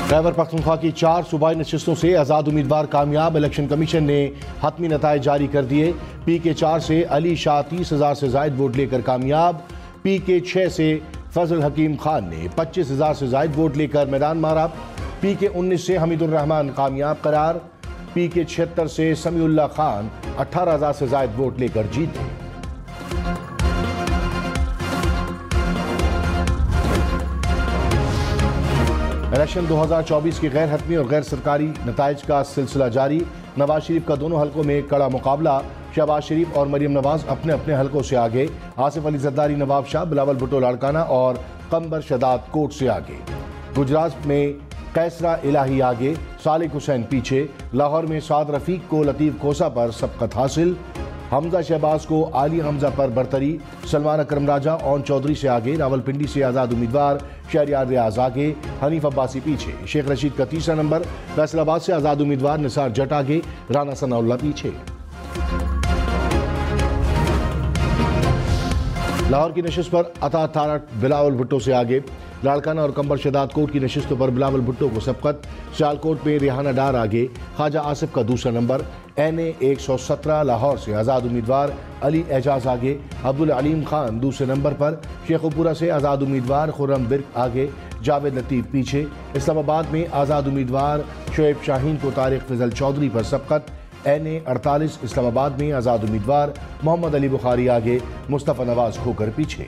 खैबर पख्तूनख्वा की 4 सूबाई नशिस्तों से आज़ाद उम्मीदवार कामयाब। इलेक्शन कमीशन ने हतमी नताइज जारी कर दिए। PK4 से अली शाह 30,000 से जायद वोट लेकर कामयाब। PK6 से फजल हकीम खान ने 25,000 से जायद वोट लेकर मैदान मारा। PK19 से हमीदुर रहमान कामयाब करार। PK76 से समीउल्लाह खान 18,000 से जायद वोट लेकर जीते। इलेक्शन 2024 की गैर हतमी और गैर सरकारी नताइज का सिलसिला जारी। नवाज शरीफ का दोनों हलकों में कड़ा मुकाबला। शहबाज शरीफ और मरियम नवाज अपने अपने हलकों से आगे। आसिफ अली जरदारी नवाब शाह, बिलावल भुट्टो लाड़काना और कमर शदाद कोट से आगे। गुजरात में कैसरा इलाही आगे, सालिक हुसैन पीछे। लाहौर में साद रफीक को लतीफ खोसा पर सबकत हासिल। हमजा शहबाज को आली हमजा पर बरतरी। सलमान अकरम राजा ओन चौधरी से आगे। रावलपिंडी से आज़ाद उम्मीदवार शहरियार रियाज आगे, हनीफ अब्बासी पीछे। शेख रशीद का तीसरा नंबर। फैसलाबाद से आज़ाद उम्मीदवार निसार जट आगे, राना सनाउल्लाह पीछे। लाहौर की नशिस्त पर अता तारक बिलावल भुट्टो से आगे। लाड़काना और कंबर शदाद कोट की नशिस्तों पर बिलावल भुट्टो को सबकत। सियालकोट में रिहाना डार आगे, ख्वाजा आसिफ का दूसरा नंबर। NA 117 लाहौर से आज़ाद उम्मीदवार अली एजाज आगे, अब्दुल अलीम खान दूसरे नंबर पर। शेखुपुरा से आज़ाद उम्मीदवार खुर्रम बिर्क आगे, जावेद लतीफ़ पीछे। इस्लामाबाद में आज़ाद उम्मीदवार शोएब शाहीन को तारिक फजल चौधरी पर सबकत। NA 48 इस्लामाबाद में आज़ाद उम्मीदवार मोहम्मद अली बुखारी आगे, मुस्तफ़ा नवाज खोकर पीछे।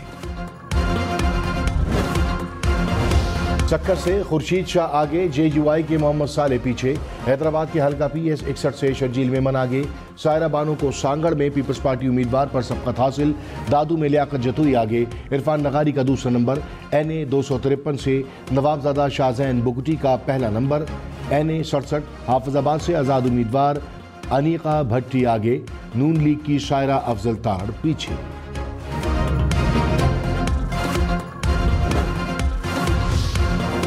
चक्कर से खुर्शीद शाह आगे, JUI के मोहम्मद साले पीछे। हैदराबाद के हल्का PS 61 से शर्जील मेमन आगे। सायरा बानो को सांगड़ में पीपल्स पार्टी उम्मीदवार पर सबकत हासिल। दादू में लियाकत जतुई आगे, इरफान नगारी का दूसरा नंबर। NA 253 से नवाबजादा शाहजैन बुगटी का पहला नंबर। NA 67 हाफिजाबाद से आज़ाद उम्मीदवार अनीका भट्टी आगे, नून लीग की शायरा अफजल ताड़ पीछे।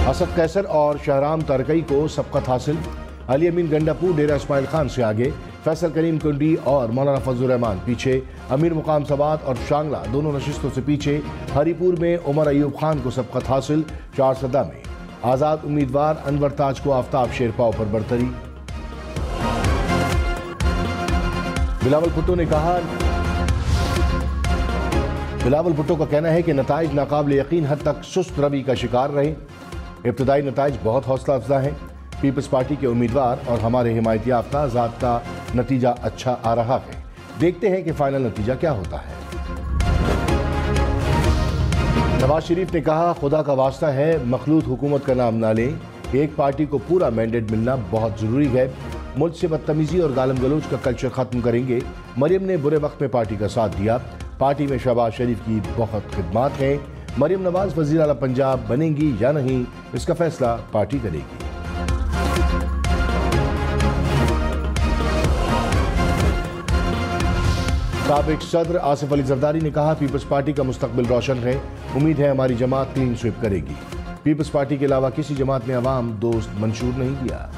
असद कैसर और शहराम तरकई को सबकत हासिल। अली अमीन गंडापुर डेरा इस्माइल खान से आगे, फैसल करीम कुंडी और मौलाना फजल रहमान पीछे। अमीर मुकाम सवात और शांगला दोनों नशिस्तों से पीछे। हरीपुर में उमर अयूब खान को सबकत हासिल। चारसदा में आज़ाद उम्मीदवार अनवर ताज को आफ्ताब शेरपाव पर बरतरी। बिलावल भुट्टो का कहना है कि नताइज नाकाबिल यकीन हद तक सुस्त रवि का शिकार रहे। इब्तदाई नताइज बहुत हौसला अफजा हैं। पीपल्स पार्टी के उम्मीदवार और हमारे हिमायती याफ्ता ज़ात का नतीजा अच्छा आ रहा है। देखते हैं कि फाइनल नतीजा क्या होता है। नवाज शरीफ ने कहा, खुदा का वास्ता है मखलूत हुकूमत का नाम ना लें। एक पार्टी को पूरा मैंडेट मिलना बहुत ज़रूरी है। मुल्क से बदतमीजी और गालम गलोच का कल्चर ख़त्म करेंगे। मरियम ने बुरे वक्त में पार्टी का साथ दिया। पार्टी में शहबाज शरीफ की बहुत खिदमात हैं। मरियम नवाज वज़ीर आला पंजाब बनेंगी या नहीं, इसका फैसला पार्टी करेगी। साबिक सदर आसिफ अली जरदारी ने कहा, पीपल्स पार्टी का मुस्तकबिल रोशन है। उम्मीद है हमारी जमात क्लीन स्वीप करेगी। पीपल्स पार्टी के अलावा किसी जमात में अवाम दोस्त मंशूर नहीं किया।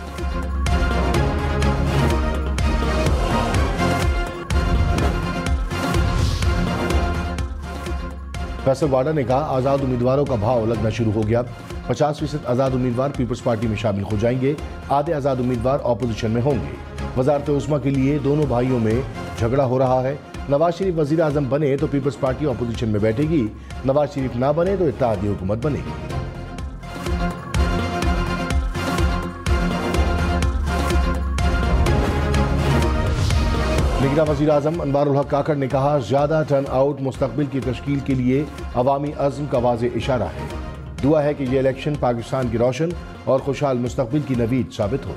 फैसल वाडा ने कहा, आज़ाद उम्मीदवारों का भाव लगना शुरू हो गया। 50% आज़ाद उम्मीदवार पीपल्स पार्टी में शामिल हो जाएंगे। आधे आज़ाद उम्मीदवार ऑपोजिशन में होंगे। वजारत उस्मा के लिए दोनों भाइयों में झगड़ा हो रहा है। नवाज शरीफ वजीर आजम बने तो पीपल्स पार्टी ऑपोजिशन में बैठेगी। नवाज शरीफ ना बने तो इत्तेहादी हुकूमत बनेगी। निगरां वज़ीर आज़म अनवारुल हक काकड़ ने कहा, ज़्यादा टर्न आउट मुस्तकबिल की तश्कील के लिए अवामी अज़्म का वाज़े इशारा है। दुआ है कि ये इलेक्शन पाकिस्तान की रोशन और खुशहाल मुस्तकबिल की नवीद साबित हो।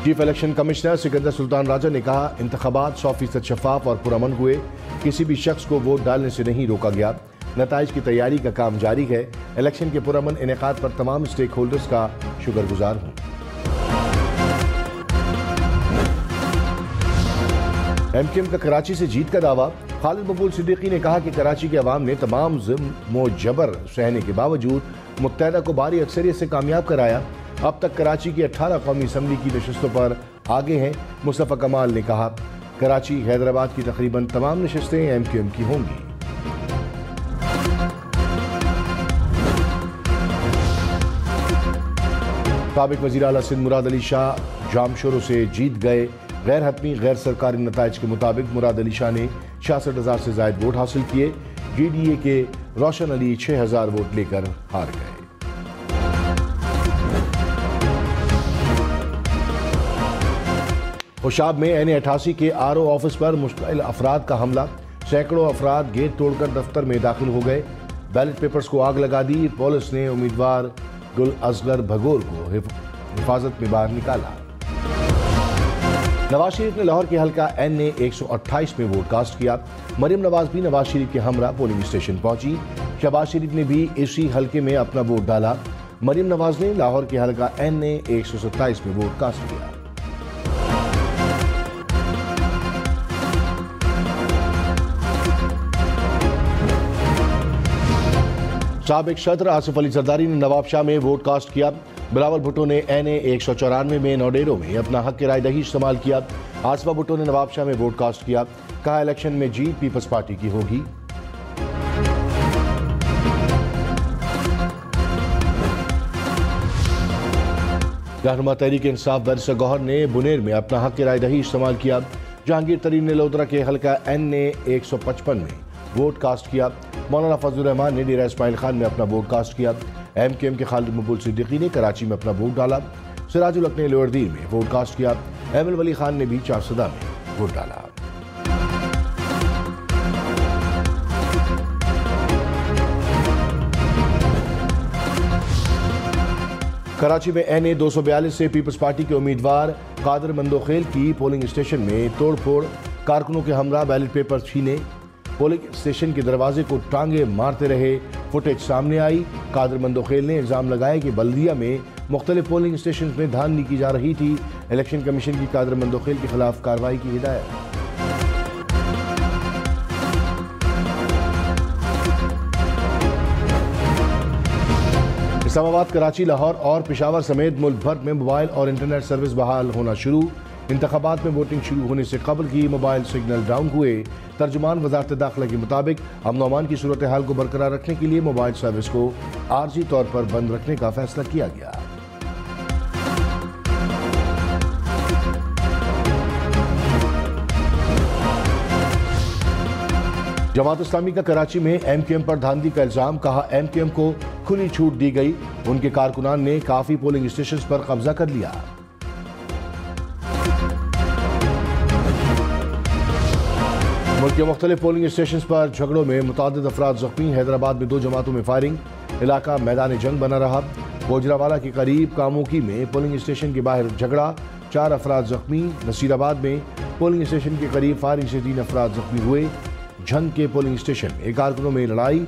Chief election commissioner Sikandar Sultan Raja ने कहा, इंतखाबात 100% शफाफ और पुरअमन हुए। किसी भी शख्स को वोट डालने से नहीं रोका गया। नताइज की तैयारी का काम जारी है। इलेक्शन के पुरअमन इनेकाद पर तमाम स्टेक होल्डर्स का शुक्रगुजार हूँ। MKM का कराची से जीत का दावा। खालिद मकबूल सिद्दीकी ने कहा कि कराची के अवाम ने तमाम ज़ुल्म जबर सहने के बावजूद मुत्तहदा को भारी अक्सरियत से कामयाब कराया। अब तक कराची की 18 कौमी असम्बली की नशिस्तों पर आगे हैं। मुस्तफ़ा कमाल ने कहा, कराची हैदराबाद की तकरीबन तमाम नशिस्तें MKM की होंगी। साबिक वज़ीर आला सिंध मुराद अली शाह जामशोरों से जीत गए। गैर हतमी गैर सरकारी नताइज के मुताबिक मुराद अली शाह ने 66,000 से ज़ायद वोट हासिल किए। GDA के रोशन अली 6,000 वोट लेकर हार गए। होशाब में NA88 के RO ऑफिस पर मुश्तइल अफराद का हमला। सैकड़ों अफराद गेट तोड़कर दफ्तर में दाखिल हो गए। बैलेट पेपर्स को आग लगा दी। पुलिस ने उम्मीदवार गुल असगर भगोर को हिफाजत में बाहर निकाला। नवाज शरीफ ने लाहौर के हल्का NA 128 में वोट कास्ट किया। मरियम नवाज भी नवाज शरीफ के हमरा पोलिंग स्टेशन पहुंची। शहबाज शरीफ ने भी इसी हल्के में अपना वोट डाला। मरियम नवाज ने लाहौर के हल्का NA 127 में वोट कास्ट किया। साबिक सदर आसिफ अली जरदारी ने नवाबशाह में वोट कास्ट किया। बिलावल भुट्टो ने NA 194 में नौडेरों में अपना हक राय दही इस्तेमाल किया। आसफा भुट्टो ने नवाबशाह में वोट कास्ट किया। कहा इलेक्शन में जीत पीपल्स पार्टी की होगी। रहनुमा तहरीक इंसाफ बैरिस्टर गौहर ने बुनेर में अपना हक राय दही इस्तेमाल किया। जहांगीर तरीन ने लोधरा के हल्का NA 155 में वोट कास्ट किया। मौलाना फजलुर रहमान ने डेरा इस्माइल खान में अपना वोट कास्ट किया। MKM के खालिद मकबूल सिद्दीकी ने कराची में अपना वोट डाला। सिराजुल हक ने लोअरदीन में वोट कास्ट किया। एमएल वली खान ने भी चारसदा में वोट डाला। कराची में NA 242 से पीपल्स पार्टी के उम्मीदवार कादर मंदोखेल की पोलिंग स्टेशन में तोड़फोड़। कारकुनों के हमरा बैलेट पेपर छीने। पोलिंग स्टेशन के दरवाजे को टांगे मारते रहे। फुटेज सामने आई। कादर मंदोखेल ने इल्जाम लगाया कि बल्दिया में मुख्तलिफ पोलिंग स्टेशन में धांधली की जा रही थी। इलेक्शन कमीशन की कादर मंदोखेल के खिलाफ कार्रवाई की हिदायत। इस्लामाबाद, कराची, लाहौर और पेशावर समेत मुल्क भर में मोबाइल और इंटरनेट सर्विस बहाल होना शुरू। इंतखाबात में वोटिंग शुरू होने से कबल ही मोबाइल सिग्नल डाउन हुए। तर्जुमान वजारत दाखिला के मुताबिक अमन अमान की सूरत हाल को बरकरार रखने के लिए मोबाइल सर्विस को आर्जी तौर पर बंद रखने का फैसला किया गया। जमात इस्लामी का कराची में MKM पर धांधली का इल्जाम। कहा MKM को खुली छूट दी गई। उनके कारकुनान ने काफी पोलिंग स्टेशन पर कब्जा कर लिया। मुल्क के मुख्तलिफ पोलिंग स्टेशन पर झगड़ों में मुतादिद अफराद जख्मी। हैदराबाद में 2 जमातों में फायरिंग। इलाका मैदान जंग बना रहा। गोजरावाला के करीब कामोकी में पोलिंग स्टेशन के बाहर झगड़ा। 4 अफराद जख्मी। नसीराबाद में पोलिंग स्टेशन के करीब फायरिंग से 3 अफराद जख्मी हुए। झंग के पोलिंग स्टेशन में कारकुनों में लड़ाई।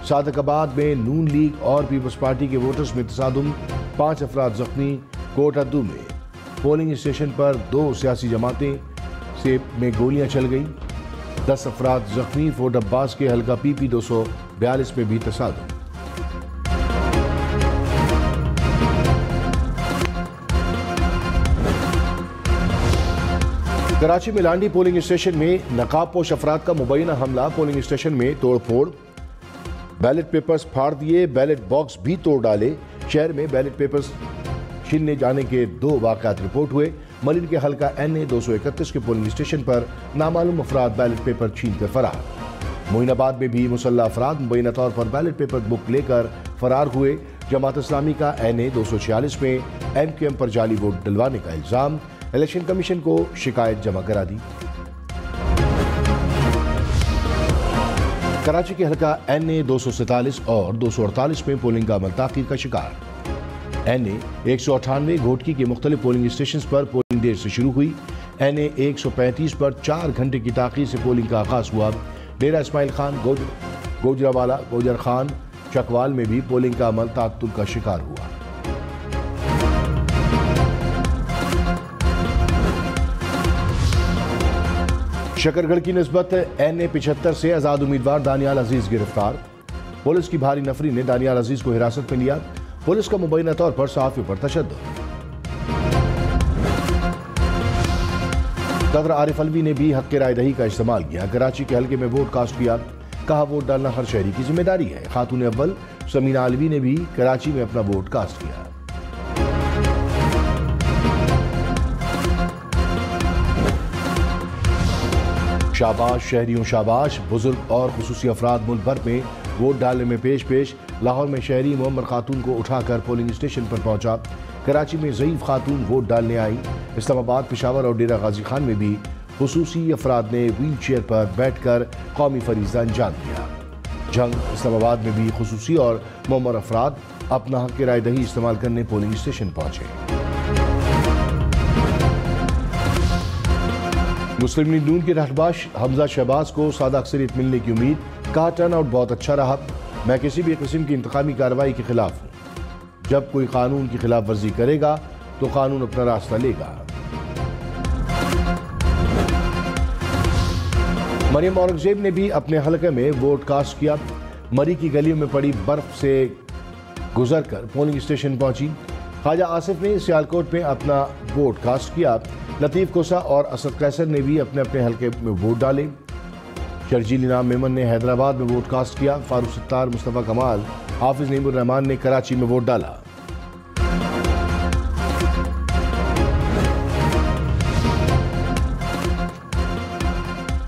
सादकाबाद में नून लीग और पीपल्स पार्टी के वोटर्स में तसादुम। 5 अफराद जख्मी। कोटअद्दू में पोलिंग स्टेशन पर 2 सियासी जमातें से में गोलियां चल गई। 10 अफराद जख्मी। फोर्ट अब्बास के हल्का PP 242 में भी तसादुम। कराची में लांडी पोलिंग स्टेशन में नकाबपोश अफराद का मुबैना हमला। पोलिंग स्टेशन में तोड़फोड़। बैलेट पेपर्स फाड़ दिए। बैलेट बॉक्स भी तोड़ डाले। शहर में बैलेट पेपर्स छीनने जाने के 2 वाक़यात रिपोर्ट हुए। मलिन के हल्का NA 231 के पोलिंग स्टेशन पर नामालूम अफराद बैलेट पेपर छीन कर फरार। मोइनाबाद में भी मुसल्ला अफराद मुबैना तौर पर बैलेट पेपर बुक लेकर फरार हुए। जमात इस्लामी का NA 246 में MKM पर जाली वोट डलवाने का इल्जाम। इलेक्शन कमीशन को शिकायत जमा करा दी। कराची के हल्का NA 247 और 248 में पोलिंग का अमल ताख़ीर का शिकार। NA 198 घोटकी के मुख्तलिफ पोलिंग स्टेशन पर पोलिंग देर से शुरू हुई। NA 135 पर 4 घंटे की ताख़ीर से पोलिंग का आगाज हुआ। डेरा इस्माइल खान, गोजरावाला, गोजर खान, चकवाल में भी पोलिंग का अमल ताअत्तुल का शिकार हुआ। शकरगढ़ की निस्बत NA 75 से आजाद उम्मीदवार दानियाल अजीज गिरफ्तार। पुलिस की भारी नफरी ने दानियाल अजीज को हिरासत में लिया। पुलिस का मुबैना तौर पर सहाफ़ियों पर तशद्दुद। सदर आरिफ अलवी ने भी हक़ राय दही का इस्तेमाल किया। कराची के हल्के में वोट कास्ट किया। कहा वोट डालना हर शहरी की जिम्मेदारी है। खातून अव्वल समीना अलवी ने भी कराची में अपना वोट कास्ट किया। शाबाश शहरियों शाबाश, बुजुर्ग और खुसूसी अफराद मुल्क भर में वोट डालने में पेश। लाहौर में शहरी मोहम्मद खातून को उठाकर पोलिंग स्टेशन पर पहुंचा। कराची में ज़ईफ खातून वोट डालने आई। इस्लामाबाद, पेशावर और डेरा गाजी खान में भी खुसूसी अफराद ने व्हील चेयर पर बैठकर कौमी फरीज़ा अंजाम दिया। जंग इस्लामाबाद में भी खुसूसी और मोमर अफराद अपना हक की राय दही इस्तेमाल करने पोलिंग स्टेशन पहुंचे। मुस्लिम लीग नून के रहबाश हमजा शहबाज को सादा अक्सरियत मिलने की उम्मीद। कहा टर्न आउट बहुत अच्छा रहा। मैं किसी भी किस्म की इंतकामी कार्रवाई के खिलाफ हूँ। जब कोई कानून की खिलाफ वर्जी करेगा तो कानून अपना रास्ता लेगा। मरियम औरंगजेब ने भी अपने हलके में वोट कास्ट किया। मरी की गलियों में पड़ी बर्फ से गुजरकर पोलिंग स्टेशन पहुंची। ख्वाजा आसिफ ने सियालकोट में अपना वोट कास्ट किया। लतीफ कोसा और असद कैसर ने भी अपने अपने हलके में वोट डाले। शर्जील इनाम मेमन ने हैदराबाद में वोट कास्ट किया। फारूक सत्तार, मुस्तफ़ा कमाल, हाफिज नईमुर रहमान ने कराची में वोट डाला।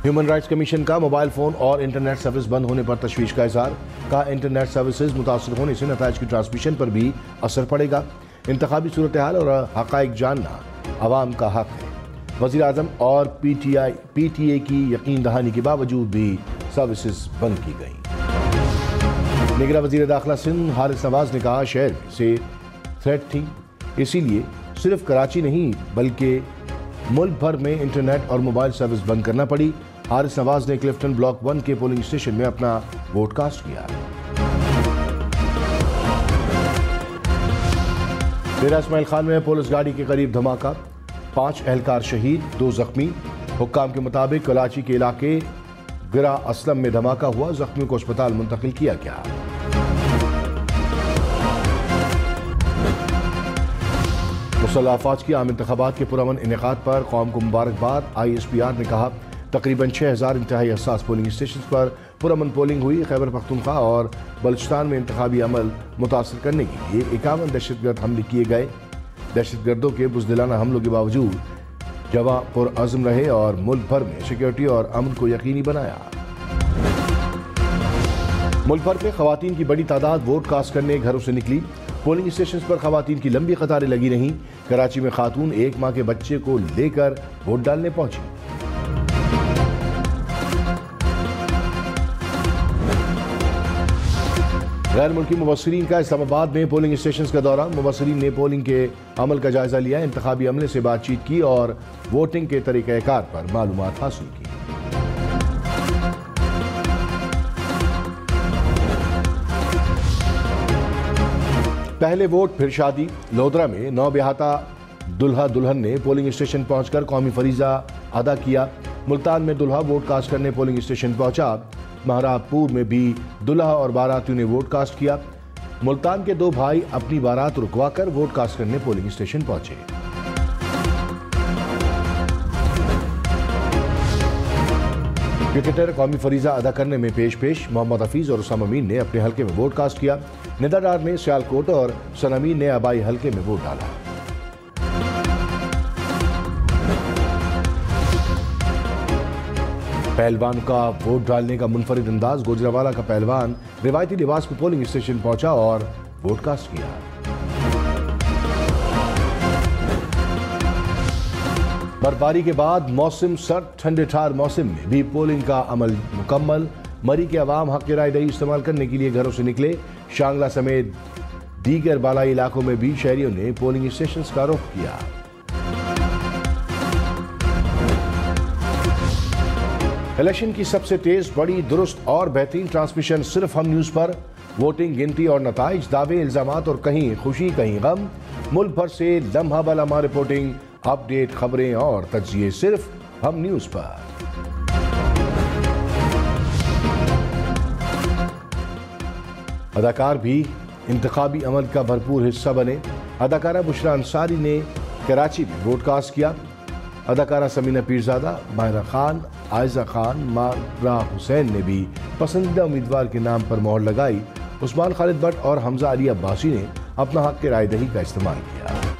ह्यूमन राइट्स कमीशन का मोबाइल फोन और इंटरनेट सर्विस बंद होने पर तशवीश का इजहार। कहा इंटरनेट सर्विसेज मुतासर होने से नताइज की ट्रांसमिशन पर भी असर पड़ेगा। इंतखाबी सूरत हाल और हक़ाइक़ जानना अवाम का हक है। वज़ीर आज़म और PTA की यकीन दहानी के बावजूद भी सर्विसेज बंद की गई। निगरान वज़ीर दाखिला सिंध हारिस नवाज ने कहा शहर से थ्रेट थी, इसीलिए सिर्फ कराची नहीं बल्कि मुल्क भर में इंटरनेट और मोबाइल सर्विस बंद करना पड़ी। हारिस नवाज ने क्लिफ्टन ब्लॉक 1 के पोलिंग स्टेशन में अपना वोट कास्ट किया। डेरा इस्माइल खान में पुलिस गाड़ी के करीब धमाका, 5 एहलकार शहीद, 2 जख्मी। हुक्काम के मुताबिक कराची के इलाके गिरा असलम में धमाका हुआ। जख्मियों को अस्पताल मुंतकिल किया गया। मुसल्लह अफवाज की आम इंतखाबात के पुरअमन इनेकाद पर कौम को मुबारकबाद। ISPR ने कहा तकरीबन 6000 इंतहाई हसास पोलिंग स्टेशन पर पुरअमन पोलिंग हुई। खैबर पख्तूनख्वा और बलूचिस्तान में इंतखाबी अमल मुतासर करने के लिए 51 दहशतगर्द हमले किए गए। दहशतगर्दों के बुज़दिलाना हमलों के बावजूद जवां पुरअज़्म रहे और मुल्क भर में सिक्योरिटी और अमन को यकीनी बनाया। मुल्क भर में खवातीन की बड़ी तादाद वोट कास्ट करने घरों से निकली। पोलिंग स्टेशन पर खवातीन की लंबी कतारें लगी रहीं। कराची में खातून 1 माह के बच्चे को लेकर वोट डालने पहुंची। गैर मुल्की मुबस्सिरीन का इस्लामाबाद में पोलिंग स्टेशन का दौरा। मुबस्सिरीन ने पोलिंग के अमल का जायजा लिया, इंतखाबी अमले से बातचीत की और वोटिंग के तरीक़ाकार पर मालूमात हासिल की। पहले वोट फिर शादी। लोधरा में 9 बेहाता दुल्हा दुल्हन ने पोलिंग स्टेशन पहुंचकर कौमी फरीजा अदा किया। मुल्तान में दुल्हा वोट कास्ट करने पोलिंग स्टेशन पहुंचा। महराबपुर में भी दुल्हा और बारातियों ने वोट कास्ट किया। मुल्तान के 2 भाई अपनी बारात रुकवाकर वोट कास्ट करने पोलिंग स्टेशन पहुंचे। क्रिकेटर कौमी फरीजा अदा करने में पेश। मोहम्मद हफीज और उसामा मीर ने अपने हलके में वोट कास्ट किया। निदाडार ने सियालकोट और सनामीन ने आबाई हलके में वोट डाला। पहलवान का वोट डालने का मुनफरिद अंदाज। गुजरावाला का पहलवान रिवायती लिबास में पोलिंग स्टेशन पहुंचा और वोट कास्ट किया। बर्फबारी के बाद मौसम सर्द, ठंडे ठार मौसम में भी पोलिंग का अमल मुकम्मल। मरी के अवाम हक की राय दही इस्तेमाल करने के लिए घरों से निकले। शांगला समेत दीगर बालाई इलाकों में भी शहरियों ने पोलिंग स्टेशन का रुख किया। इलेक्शन की सबसे तेज, बड़ी, दुरुस्त और बेहतरीन ट्रांसमिशन सिर्फ हम न्यूज पर। वोटिंग, गिनती और नताइज, दावे, इल्जामात और कहीं खुशी कहीं गम। मुल्क भर से लम्हा ब लम्हा रिपोर्टिंग, अपडेट, खबरें और तज्जिए सिर्फ हम न्यूज पर। अदाकार भी इंतखाबी अमल का भरपूर हिस्सा बने। अदाकारा बुशरा अंसारी ने कराची में वोट कास्ट किया। अदाकारा समीना पीरजादा, माहिरा खान, आयजा खान, मारा हुसैन ने भी पसंदीदा उम्मीदवार के नाम पर मोहर लगाई। उस्मान खालिद भट्ट और हमजा अली अब्बासी ने अपना हक की राय दही का इस्तेमाल किया।